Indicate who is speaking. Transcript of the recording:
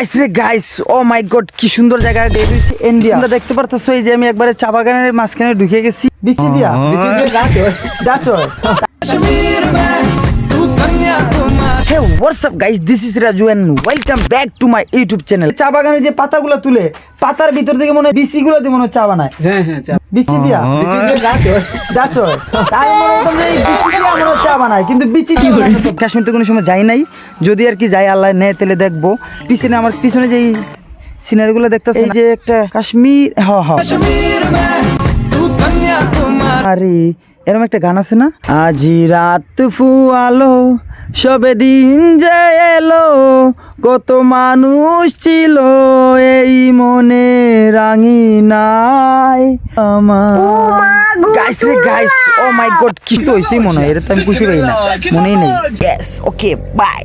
Speaker 1: Guys রে guys, ও মাই god, কি সুন্দর জায়গা ইন্ডিয়া। আমরা দেখতে পারতেছো এই যে আমি একবারে চা বাগানের মাঝখানে ঢুকে গেছি। বিচি দিয়া গাছ। Hey, what's up guys, this is Raju and welcome back to my YouTube channel. চা বাগানে যে পাতাগুলো তুলে, পাতার ভিতর থেকে মনে হয় বিচিগুলো দিয়ে মনে হয় চা বানায়। হ্যাঁ চা বিচি দিয়া গাছ হয়। তাই মনে হয় যে এই বিচি দিয়ে মনে হয় চা বানায়, কিন্তু বিচি কি করে? কাশ্মীর তো কোনো সময় যাই নাই, যদি আর কি যাই আল্লাহ নেয় তাহলে দেখবো। পিছনে আমার পিছনে যে সিনারিগুলো দেখতেছি, এই যে একটা কাশ্মীর, আরে এরকম একটা গান আছে না, আজি রাত ফুয়ালো সবে দিন যে এলো, কত মানুষ ছিল এই মনে রাঙিনায় আমার। গাইস রে গাইস, ও মাই গড, কি তো হইছে মনে হয়, এটা তো আমি বুঝতে পারি না, মনেই নেই। Yes, okay, by.